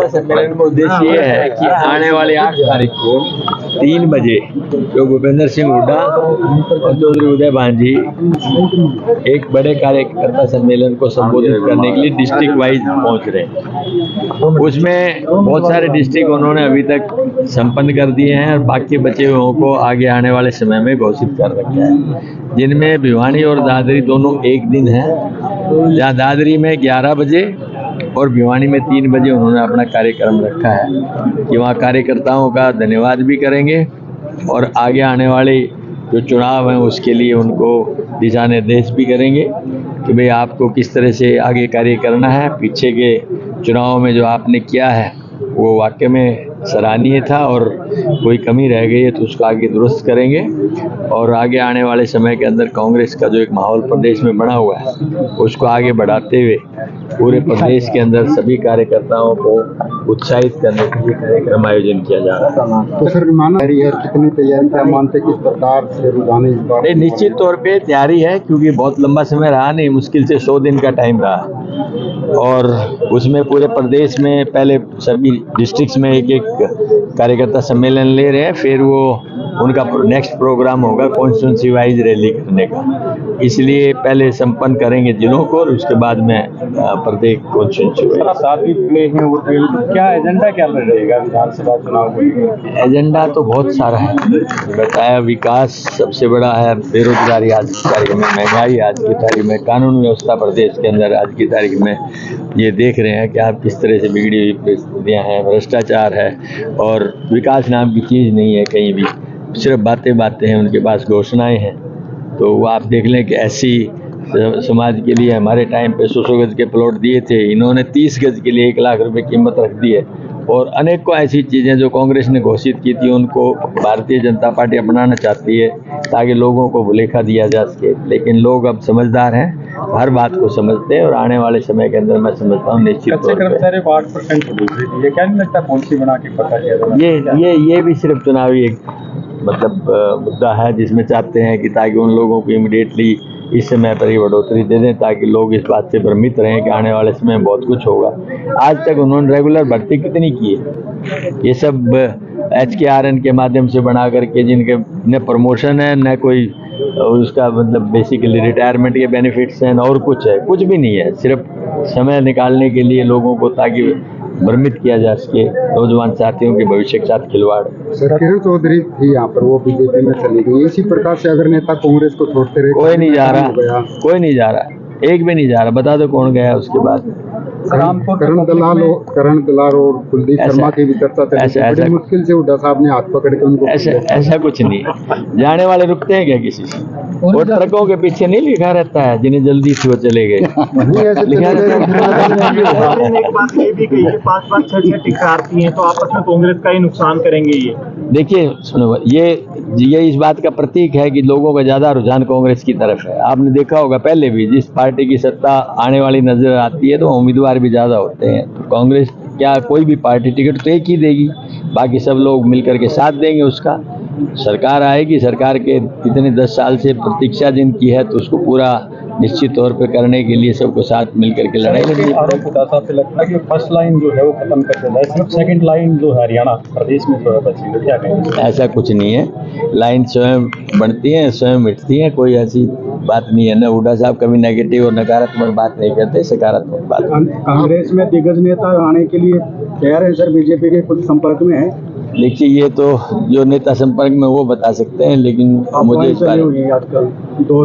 सम्मेलन का उद्देश्य ये है कि आने वाले 8 तारीख को 3 बजे जो भूपेंद्र सिंह हुड्डा और चौधरी उदय भान जी एक बड़े कार्यकर्ता सम्मेलन को संबोधित करने के लिए डिस्ट्रिक्ट वाइज पहुंच रहे हैं। उसमें बहुत सारे डिस्ट्रिक्ट उन्होंने अभी तक संपन्न कर दिए हैं और बाकी बचे हुओं को आगे आने वाले समय में घोषित कर रखा है, जिनमें भिवानी और दादरी दोनों एक दिन है। जहाँ दादरी में 11 बजे और भिवानी में 3 बजे उन्होंने अपना कार्यक्रम रखा है कि वहाँ कार्यकर्ताओं का धन्यवाद भी करेंगे और आगे आने वाले जो चुनाव हैं उसके लिए उनको दिशा निर्देश भी करेंगे कि भाई आपको किस तरह से आगे कार्य करना है। पीछे के चुनाव में जो आपने किया है वो वाकई में सराहनीय था और कोई कमी रह गई है तो उसको आगे दुरुस्त करेंगे और आगे आने वाले समय के अंदर कांग्रेस का जो एक माहौल प्रदेश में बना हुआ है उसको आगे बढ़ाते हुए पूरे प्रदेश के अंदर सभी कार्यकर्ताओं को उत्साहित करने के लिए कार्यक्रम आयोजन किया जा रहा है। तो सर माना है कितनी तैयारी क्या मानते किस प्रकार से रुझाने इस बार? निश्चित तौर पे तैयारी है क्योंकि बहुत लंबा समय रहा नहीं, मुश्किल से 100 दिन का टाइम रहा और उसमें पूरे प्रदेश में पहले सभी डिस्ट्रिक्ट्स में एक कार्यकर्ता सम्मेलन ले रहे हैं, फिर वो उनका नेक्स्ट प्रोग्राम होगा कॉन्स्टिट्यूंसी वाइज रैली करने का, इसलिए पहले संपन्न करेंगे जिलों को और उसके बाद में प्रत्येक कॉन्स्टिट्यूंसी। क्या एजेंडा क्या रहेगा विधानसभा चुनाव को? एजेंडा तो बहुत सारा है, बताया विकास सबसे बड़ा है, बेरोजगारी आज की तारीख में, महंगाई आज की तारीख में, कानून व्यवस्था प्रदेश के अंदर आज की तारीख में ये देख रहे हैं कि आप किस तरह से बिगड़ी हुई परिस्थितियाँ हैं, भ्रष्टाचार है और विकास नाम की चीज़ नहीं है कहीं भी, सिर्फ बातें बातें हैं, उनके पास घोषणाएं हैं। तो वो आप देख लें कि ऐसी समाज के लिए हमारे टाइम पे 100 गज के प्लॉट दिए थे, इन्होंने 30 गज के लिए 1 लाख रुपए कीमत रख दी है और अनेकों ऐसी चीज़ें जो कांग्रेस ने घोषित की थी उनको भारतीय जनता पार्टी अपनाना चाहती है ताकि लोगों को भुलेखा दिया जा सके, लेकिन लोग अब समझदार हैं, हर बात को समझते हैं और आने वाले समय के अंदर मैं समझता हूँ निश्चित तौर पर 8% ये क्या नहीं लगता पॉलिसी बना के पता किया ये भी सिर्फ चुनावी एक मतलब मुद्दा है जिसमें चाहते हैं कि ताकि उन लोगों को इमीडिएटली इस समय पर ही बढ़ोतरी दे दें ताकि लोग इस बात से भ्रमित रहें कि आने वाले समय में बहुत कुछ होगा। आज तक उन्होंने रेगुलर भर्ती कितनी की है, ये सब HKRN के माध्यम से बना करके जिनके न प्रमोशन है न कोई उसका मतलब बेसिकली रिटायरमेंट के बेनिफिट्स हैं और कुछ है, कुछ भी नहीं है, सिर्फ समय निकालने के लिए लोगों को ताकि भ्रमित किया जा सके, नौजवान साथियों के भविष्य के साथ खिलवाड़। सर किरण चौधरी थी यहाँ पर, वो बीजेपी में चली गई, इसी प्रकार से अगर नेता कांग्रेस को छोड़ते रहे कोई नहीं जा रहा, कोई नहीं जा रहा, एक भी नहीं जा रहा, बता दो कौन गया उसके बाद। करण दलाल और कुलदीप शर्मा की भी चर्चा चली, मुश्किल से हुड्डा साहब ने हाथ पकड़ के उनको। ऐसा कुछ नहीं है, जाने वाले रुकते हैं क्या किसी से? और ट्रकों के पीछे नहीं लिखा रहता है जिन्हें जल्दी से वो चले गए। तो आपस में कांग्रेस का ही नुकसान करेंगे ये। देखिए सुनो, ये इस बात का प्रतीक है कि लोगों का ज्यादा रुझान कांग्रेस की तरफ है। आपने देखा होगा पहले भी जिस पार्टी की सत्ता आने वाली नजर आती है तो उम्मीदवार भी ज्यादा होते हैं, तो कांग्रेस क्या कोई भी पार्टी टिकट तो एक ही देगी, बाकी सब लोग मिलकर के साथ देंगे उसका। सरकार आएगी, सरकार के कितने 10 साल से प्रतीक्षा जिनकी है तो उसको पूरा निश्चित तौर पे करने के लिए सबको साथ मिलकर के लड़ाई लड़नी। आरोप उदासा पे लगता है कि फर्स्ट लाइन जो है वो खत्म कर देना है, सिर्फ सेकंड लाइन जो है हरियाणा प्रदेश में जो है बची है, क्या कहेंगे? ऐसा कुछ नहीं है, लाइन स्वयं बढ़ती है स्वयं मिटती है, कोई ऐसी बात नहीं है। न हुड्डा साहब कभी नेगेटिव और नकारात्मक बात नहीं करते, सकारात्मक बात। कांग्रेस में दिग्गज नेता आने के लिए तैयार है सर, बीजेपी के कुछ संपर्क में है? देखिए ये तो जो नेता संपर्क में वो बता सकते हैं, लेकिन मुझे इस बारे में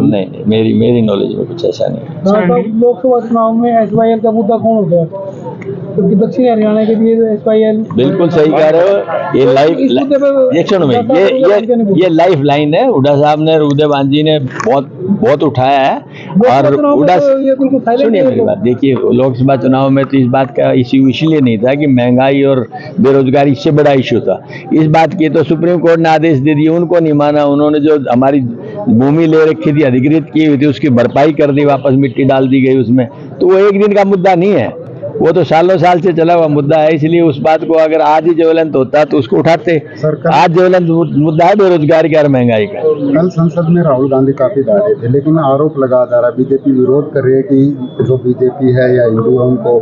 नहीं, मेरी नॉलेज में कुछ ऐसा नहीं। लोकसभा चुनाव में SYL का मुद्दा कौन होगा? क्योंकि दक्षिण हरियाणा के लिए SYL बिल्कुल सही कह रहे हो, ये लाइव ये लाइफ लाइन है, हुड्डा साहब ने उदय भान जी ने बहुत उठाया है और हुड्डा सुनिए मेरी बात, देखिए लोकसभा चुनाव में तो इस बात का इश्यू इसलिए नहीं था कि महंगाई और बेरोजगारी इससे बड़ा इश्यू था, इस बात की तो सुप्रीम कोर्ट ने आदेश दे दिए, उनको नहीं माना, उन्होंने जो हमारी भूमि ले रखी थी अधिकृत की हुई थी उसकी भरपाई कर दी, वापस मिट्टी डाल दी गई उसमें, तो वो एक दिन का मुद्दा नहीं है। वो तो सालों साल से चला हुआ मुद्दा है, इसलिए उस बात को अगर आज ही ज्वलंत होता तो उसको उठाते। आज ज्वलंत मुद्दा है बेरोजगारी का और महंगाई का। कल संसद में राहुल गांधी काफी दाढ़े थे, लेकिन आरोप लगा जा रहा बीजेपी विरोध कर रही है कि जो बीजेपी है या हिंदू है उनको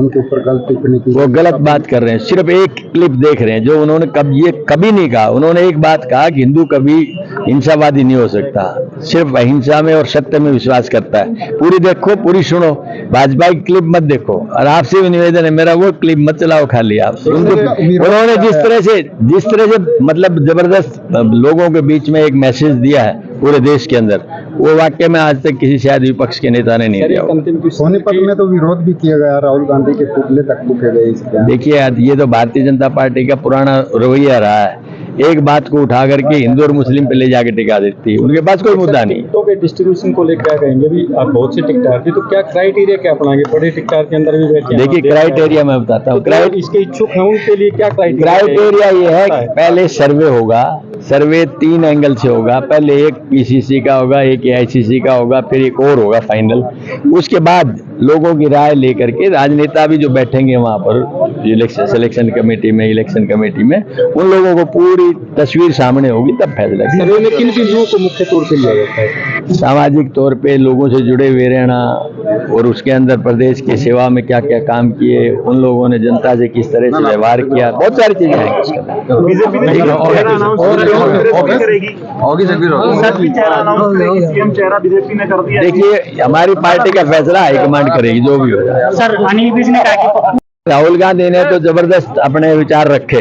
उनके ऊपर गलत टिप्पणी की। वो गलत बात कर रहे हैं, सिर्फ एक क्लिप देख रहे हैं जो उन्होंने कभी नहीं कहा। उन्होंने एक बात कहा कि हिंदू कभी हिंसावादी नहीं हो सकता, सिर्फ अहिंसा में और सत्य में विश्वास करता है। पूरी देखो, पूरी सुनो, भाजपा की क्लिप मत देखो। और आपसे भी निवेदन है मेरा, वो क्लिप मत चलाओ खाली आप। उन्होंने जिस तरह से मतलब जबरदस्त लोगों के बीच में एक मैसेज दिया है पूरे देश के अंदर, वो वाक्य में आज तक किसी शायद विपक्ष के नेता ने नहीं दिया। सोनीपत में तो विरोध भी किया गया, राहुल गांधी के पुतले तक फूके गए इसके। देखिए ये तो भारतीय जनता पार्टी का पुराना रवैया रहा है, एक बात को उठा करके हिंदू और मुस्लिम पे ले जाके टिका देती है, उनके पास कोई मुद्दा नहीं। टिकटों के डिस्ट्रीब्यूशन को लेकर क्या कहेंगे? भी आप बहुत से टिकटार थे, तो क्या क्राइटेरिया क्या अपनाएंगे? बड़े टिकटार के अंदर भी बैठे। देखिए क्राइटेरिया मैं बताता हूँ, इसके इच्छुक हैं उनके लिए क्या क्राइटेरिया ये है कि पहले सर्वे होगा, सर्वे 3 एंगल से होगा। पहले एक पीसीसी का होगा, एक एआईसीसी का होगा, फिर एक और होगा फाइनल। उसके बाद लोगों की राय लेकर के राजनेता भी जो बैठेंगे वहां पर इलेक्शन सिलेक्शन कमेटी में, इलेक्शन कमेटी में, उन लोगों को पूरी तस्वीर सामने होगी, तब फैसला। सर्वे में किन चीजों को मुख्य तौर पर लिया जाता है? सामाजिक तौर पे लोगों से जुड़े हुए रहना, और उसके अंदर प्रदेश की सेवा में क्या क्या काम किए, उन लोगों ने जनता से किस तरह से व्यवहार किया, बहुत सारी चीजें हैं इसका। देखिए हमारी पार्टी का फैसला हाईकमांड करेगी, जो भी होगा। सर अनिल विज ने कहा कि राहुल गांधी ने तो जबरदस्त अपने विचार रखे,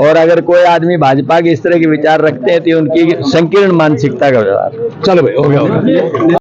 और अगर कोई आदमी भाजपा के इस तरह के विचार रखते हैं तो उनकी संकीर्ण मानसिकता का व्यवहार। चलो भाई, हो गया।